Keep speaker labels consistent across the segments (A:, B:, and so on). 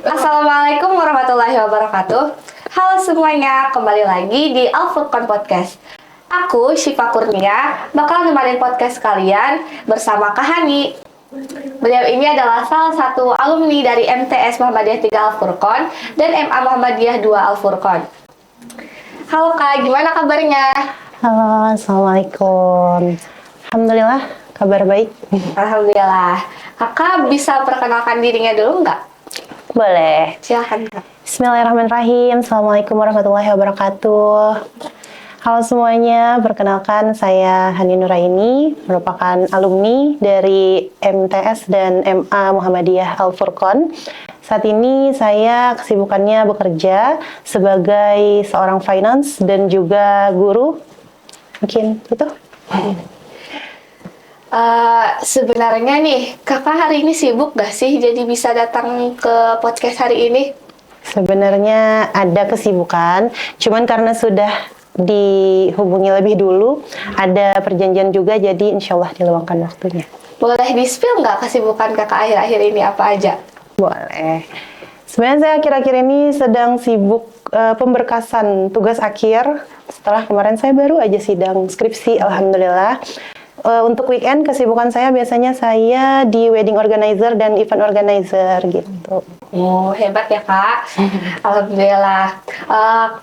A: Assalamualaikum warahmatullahi wabarakatuh. Halo semuanya, kembali lagi di Al Furqan Podcast. Aku, Syifa Kurnia, bakal nemarin podcast kalian bersama Kak Hani. Beliau ini adalah salah satu alumni dari MTS Muhammadiyah 3 Al Furqan dan MA Muhammadiyah 2 Al Furqan. Halo Kak, gimana kabarnya?
B: Halo, Assalamualaikum. Alhamdulillah, kabar baik.
A: Alhamdulillah. Kakak bisa perkenalkan dirinya dulu nggak?
B: Boleh.
A: Silahkan Kak.
B: Bismillahirrahmanirrahim. Assalamualaikum warahmatullahi wabarakatuh. Halo semuanya, perkenalkan saya Hani Nuraini, merupakan alumni dari MTS dan MA Muhammadiyah Al Furqan. Saat ini saya kesibukannya bekerja sebagai seorang finance dan juga guru. Mungkin itu.
A: Sebenarnya nih, kakak hari ini sibuk gak sih jadi bisa datang ke podcast hari ini?
B: Sebenarnya ada kesibukan, cuman karena sudah dihubungi lebih dulu, ada perjanjian juga, jadi insya Allah diluangkan waktunya.
A: Boleh di-spill nggak kesibukan kakak akhir-akhir ini apa aja?
B: Boleh. Sebenarnya saya akhir-akhir ini sedang sibuk pemberkasan tugas akhir. Setelah kemarin saya baru aja sidang skripsi, alhamdulillah. Untuk weekend kesibukan saya biasanya saya di wedding organizer dan event organizer gitu.
A: Oh, hebat ya kak. Alhamdulillah.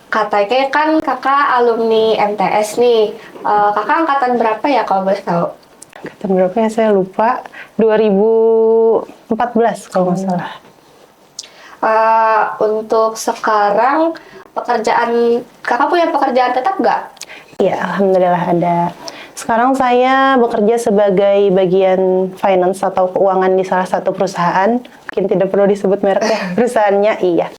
A: Katanya kan kakak alumni MTS nih. Kakak angkatan berapa ya kalau boleh tahu?
B: Angkatan berapa ya saya lupa. 2014 kalau nggak salah.
A: Untuk sekarang kakak punya pekerjaan tetap nggak?
B: Iya, alhamdulillah ada. Sekarang saya bekerja sebagai bagian finance atau keuangan di salah satu perusahaan. Mungkin tidak perlu disebut mereknya, perusahaannya iya.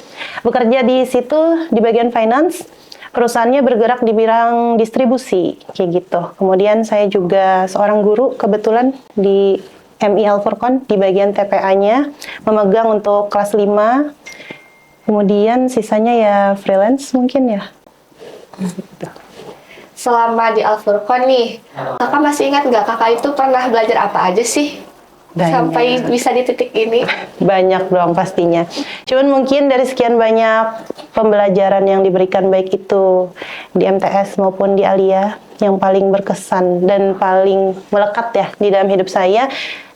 B: Bekerja di situ di bagian finance. Perusahaannya bergerak di bidang distribusi, kayak gitu. Kemudian saya juga seorang guru kebetulan di MI Al Furqan di bagian TPA-nya, memegang untuk kelas 5. Kemudian sisanya ya freelance mungkin ya. Gitu.
A: Selama di Al Furqan nih, kakak masih ingat nggak kakak itu pernah belajar apa aja sih?
B: Banyak.
A: Sampai bisa di titik ini?
B: Banyak dong pastinya. Cuman mungkin dari sekian banyak pembelajaran yang diberikan baik itu di MTS maupun di Aliyah, yang paling berkesan dan paling melekat ya di dalam hidup saya,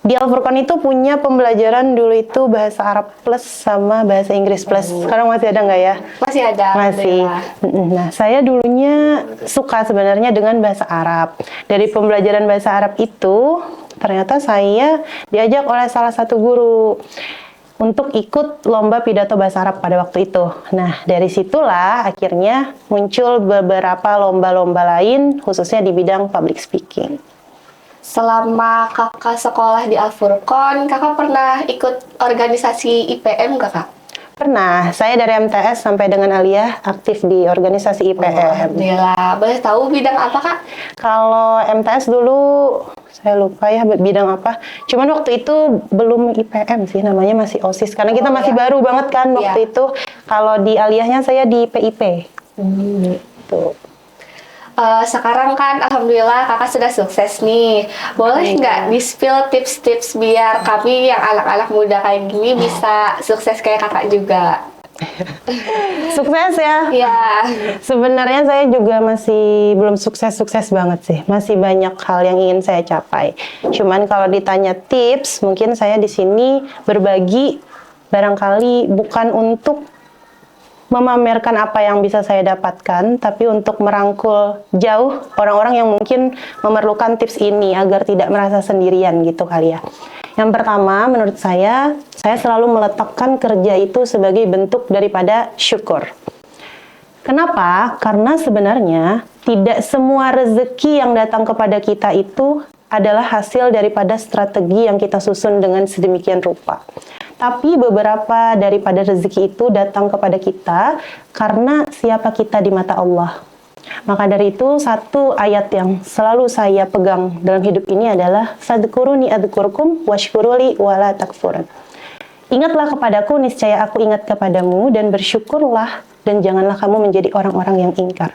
B: di Al Furqan itu punya pembelajaran dulu itu bahasa Arab plus sama bahasa Inggris plus. Sekarang masih ada nggak ya?
A: Masih ada.
B: Masih. Nah, saya dulunya suka sebenarnya dengan bahasa Arab. Dari pembelajaran bahasa Arab itu, ternyata saya diajak oleh salah satu guru untuk ikut lomba pidato bahasa Arab pada waktu itu. Nah, dari situlah akhirnya muncul beberapa lomba-lomba lain, khususnya di bidang public speaking.
A: Selama kakak sekolah di Al Furqan, kakak pernah ikut organisasi IPM nggak kak?
B: Pernah, saya dari MTS sampai dengan Aliyah aktif di organisasi IPM.
A: Alhamdulillah. Boleh tahu bidang apa kak?
B: Kalau MTS dulu, saya lupa ya bidang apa. Cuman waktu itu belum IPM sih, namanya masih OSIS. Karena kita masih baru banget kan waktu itu. Kalau di Aliyahnya saya di PIP. Tuh.
A: Sekarang kan alhamdulillah kakak sudah sukses nih. Boleh nggak di-spill tips-tips biar kami yang anak-anak muda kayak gini bisa sukses kayak kakak juga?
B: Sukses ya?
A: Iya.
B: Sebenarnya saya juga masih belum sukses-sukses banget sih. Masih banyak hal yang ingin saya capai. Cuman kalau ditanya tips, mungkin saya di sini berbagi barangkali bukan untuk memamerkan apa yang bisa saya dapatkan, tapi untuk merangkul jauh orang-orang yang mungkin memerlukan tips ini agar tidak merasa sendirian gitu kali ya. Yang pertama, menurut saya selalu meletakkan kerja itu sebagai bentuk daripada syukur. Kenapa? Karena sebenarnya tidak semua rezeki yang datang kepada kita itu adalah hasil daripada strategi yang kita susun dengan sedemikian rupa. Tapi beberapa daripada rezeki itu datang kepada kita karena siapa kita di mata Allah. Maka dari itu, satu ayat yang selalu saya pegang dalam hidup ini adalah fadhkuruni adzkurkum washkuruli wala takfurun. Ingatlah kepadaku, niscaya aku ingat kepadamu, dan bersyukurlah dan janganlah kamu menjadi orang-orang yang ingkar.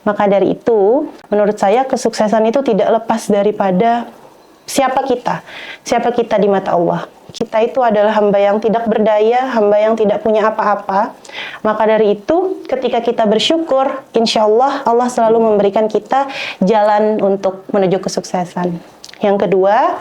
B: Maka dari itu, menurut saya kesuksesan itu tidak lepas daripada siapa kita di mata Allah. Kita itu adalah hamba yang tidak berdaya, hamba yang tidak punya apa-apa. Maka dari itu, ketika kita bersyukur, insya Allah, Allah selalu memberikan kita jalan untuk menuju kesuksesan. Yang kedua,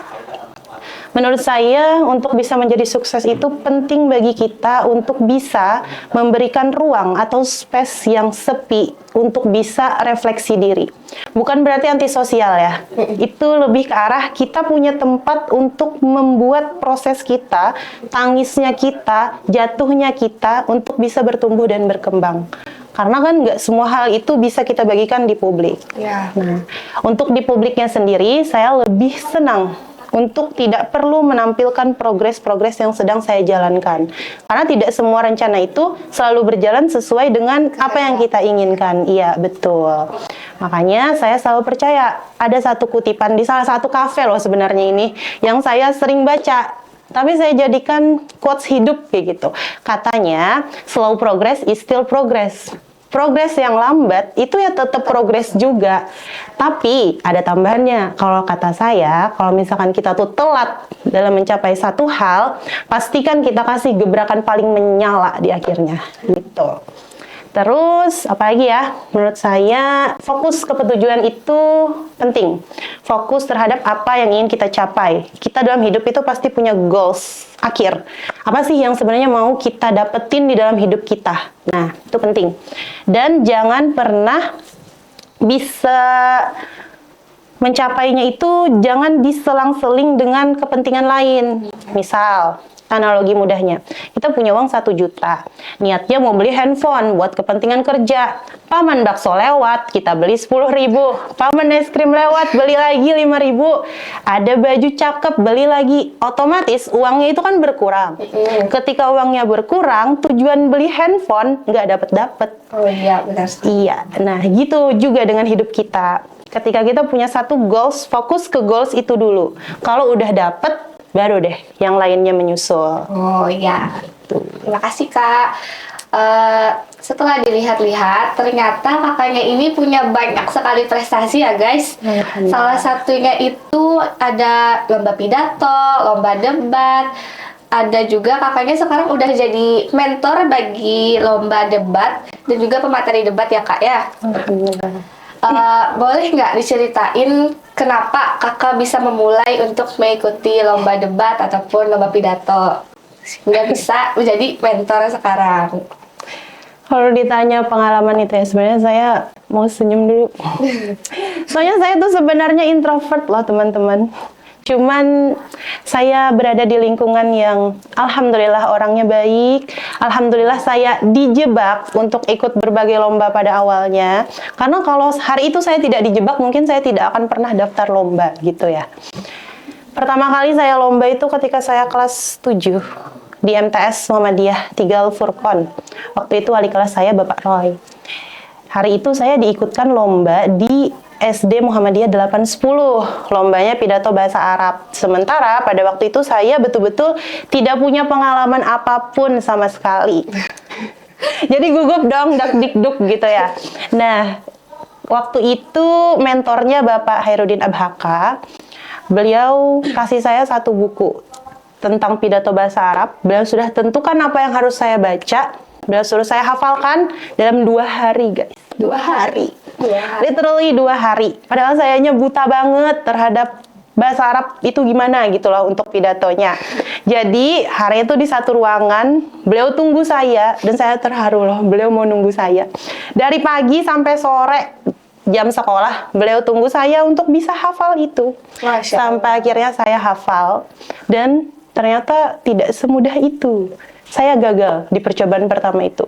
B: menurut saya, untuk bisa menjadi sukses itu penting bagi kita untuk bisa memberikan ruang atau space yang sepi untuk bisa refleksi diri. Bukan berarti antisosial ya. Itu lebih ke arah kita punya tempat untuk membuat proses kita, tangisnya kita, jatuhnya kita untuk bisa bertumbuh dan berkembang. Karena kan nggak semua hal itu bisa kita bagikan di publik.
A: Ya.
B: Nah, untuk di publiknya sendiri, saya lebih senang untuk tidak perlu menampilkan progres-progres yang sedang saya jalankan. Karena tidak semua rencana itu selalu berjalan sesuai dengan apa yang kita inginkan. Iya, betul. Makanya saya selalu percaya, ada satu kutipan di salah satu kafe loh sebenarnya ini, yang saya sering baca. Tapi saya jadikan quotes hidup kayak gitu. Katanya, slow progress is still progress. Progres yang lambat itu ya tetap progres juga. Tapi ada tambahannya. Kalau kata saya, kalau misalkan kita tuh telat dalam mencapai satu hal, pastikan kita kasih gebrakan paling menyala di akhirnya. Gitu. Terus, apalagi ya, menurut saya fokus ke tujuan itu penting. Fokus terhadap apa yang ingin kita capai. Kita dalam hidup itu pasti punya goals akhir. Apa sih yang sebenarnya mau kita dapetin di dalam hidup kita? Nah, itu penting. Dan jangan pernah bisa mencapainya itu jangan diselang-seling dengan kepentingan lain. Misal, analogi mudahnya, kita punya uang 1 juta, niatnya mau beli handphone buat kepentingan kerja. Paman bakso lewat, kita beli 10.000. Paman es krim lewat, beli lagi 5.000. Ada baju cakep, beli lagi. Otomatis uangnya itu kan berkurang. Ketika uangnya berkurang, tujuan beli handphone nggak dapet-dapet.
A: Oh iya, benar.
B: Iya, nah gitu juga dengan hidup kita. Ketika kita punya satu goals, fokus ke goals itu dulu. Kalau udah dapet, baru deh yang lainnya menyusul.
A: Oh iya, terima kasih Kak. Setelah dilihat-lihat, ternyata kakaknya ini punya banyak sekali prestasi ya guys. Salah satunya itu ada lomba pidato, lomba debat. Ada juga kakaknya sekarang udah jadi mentor bagi lomba debat dan juga pemateri debat ya Kak ya. Boleh nggak diceritain kenapa kakak bisa memulai untuk mengikuti lomba debat ataupun lomba pidato hingga bisa menjadi mentor sekarang?
B: Kalau ditanya pengalaman itu ya, sebenarnya saya mau senyum dulu. Soalnya saya tuh sebenarnya introvert loh teman-teman. Cuman saya berada di lingkungan yang alhamdulillah orangnya baik. Alhamdulillah saya dijebak untuk ikut berbagai lomba pada awalnya. Karena kalau hari itu saya tidak dijebak, mungkin saya tidak akan pernah daftar lomba gitu ya. Pertama kali saya lomba itu ketika saya kelas 7 di MTS Muhammadiyah Tigal Furqon. Waktu itu wali kelas saya Bapak Roy. Hari itu saya diikutkan lomba di SD Muhammadiyah 810, lombanya pidato bahasa Arab. Sementara pada waktu itu saya betul-betul tidak punya pengalaman apapun sama sekali. Jadi gugup dong, dak-dikduk gitu ya. Nah, waktu itu mentornya Bapak Hairudin Abhaka, beliau kasih saya satu buku tentang pidato bahasa Arab. Beliau sudah tentukan apa yang harus saya baca. Beliau suruh saya hafalkan dalam 2 hari, guys. 2 hari. Literally 2 hari. Padahal sayanya buta banget terhadap bahasa Arab itu gimana gitu loh untuk pidatonya. Jadi hari itu di satu ruangan, beliau tunggu saya dan saya terharu loh. Beliau mau nunggu saya. Dari pagi sampai sore jam sekolah, beliau tunggu saya untuk bisa hafal itu. Sampai akhirnya saya hafal dan ternyata tidak semudah itu. Saya gagal di percobaan pertama itu.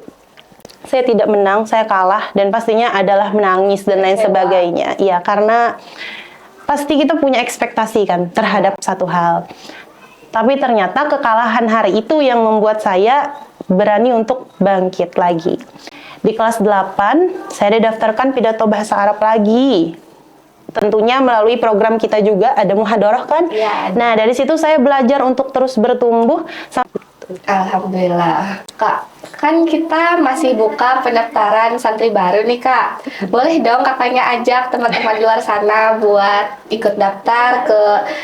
B: Saya tidak menang, saya kalah, dan pastinya adalah menangis dan lain sebagainya. Iya, karena pasti kita punya ekspektasi kan terhadap satu hal. Tapi ternyata kekalahan hari itu yang membuat saya berani untuk bangkit lagi. Di kelas 8, saya didaftarkan pidato bahasa Arab lagi. Tentunya melalui program kita juga, ada muhadharah kan?
A: Ya,
B: nah, dari situ saya belajar untuk terus bertumbuh.
A: Alhamdulillah. Kak, kan kita masih buka pendaftaran santri baru nih Kak. Boleh dong kakaknya ajak teman-teman di luar sana buat ikut daftar ke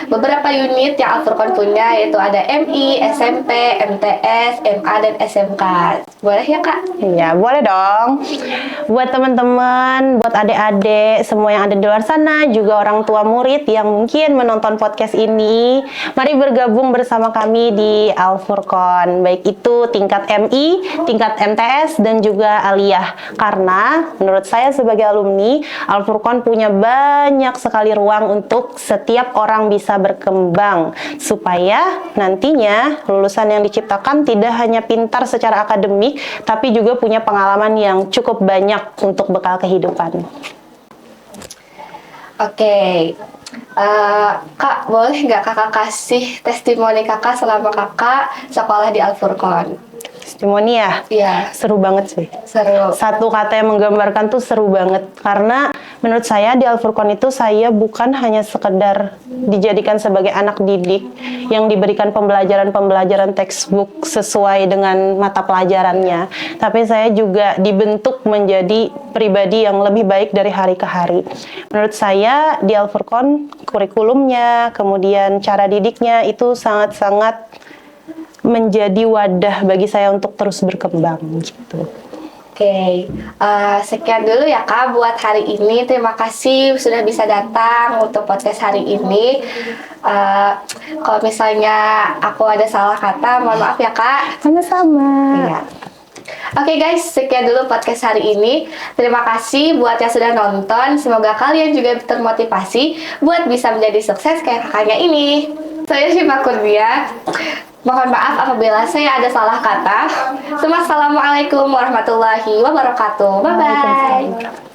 A: beberapa unit yang Al-Furqan punya, yaitu ada MI, SMP, MTS, MA, dan SMK. Boleh ya Kak?
B: Ya, boleh dong. Buat teman-teman, buat adik-adik, semua yang ada di luar sana, juga orang tua murid yang mungkin menonton podcast ini, mari bergabung bersama kami di Al-Furqan. Baik itu tingkat MI, tingkat MTS, dan juga aliyah. Karena menurut saya sebagai alumni, Al-Furqan punya banyak sekali ruang untuk setiap orang bisa berkembang. Supaya nantinya lulusan yang diciptakan tidak hanya pintar secara akademik, tapi juga punya pengalaman yang cukup banyak untuk bekal kehidupan.
A: Oke. Kak, boleh nggak kakak kasih testimoni kakak selama kakak sekolah di Al-Furqan?
B: Testimoni ya?
A: Iya,
B: Seru banget sih.
A: seru.
B: Satu kata yang menggambarkan tuh seru banget. Karena menurut saya di Al-Furqan itu saya bukan hanya sekedar dijadikan sebagai anak didik yang diberikan pembelajaran-pembelajaran textbook sesuai dengan mata pelajarannya. Tapi saya juga dibentuk menjadi pribadi yang lebih baik dari hari ke hari. Menurut saya di Al-Furqan kurikulumnya, kemudian cara didiknya itu sangat-sangat menjadi wadah bagi saya untuk terus berkembang gitu.
A: Oke, sekian dulu ya Kak buat hari ini. Terima kasih sudah bisa datang untuk podcast hari ini. Kalau misalnya aku ada salah kata, mohon maaf ya Kak.
B: Sama-sama.
A: Iya. Oke guys, sekian dulu podcast hari ini. Terima kasih buat yang sudah nonton. Semoga kalian juga termotivasi buat bisa menjadi sukses kayak kakaknya ini. Saya Syifa Kurnia. Mohon maaf apabila saya ada salah kata. Assalamualaikum warahmatullahi wabarakatuh. Bye-bye.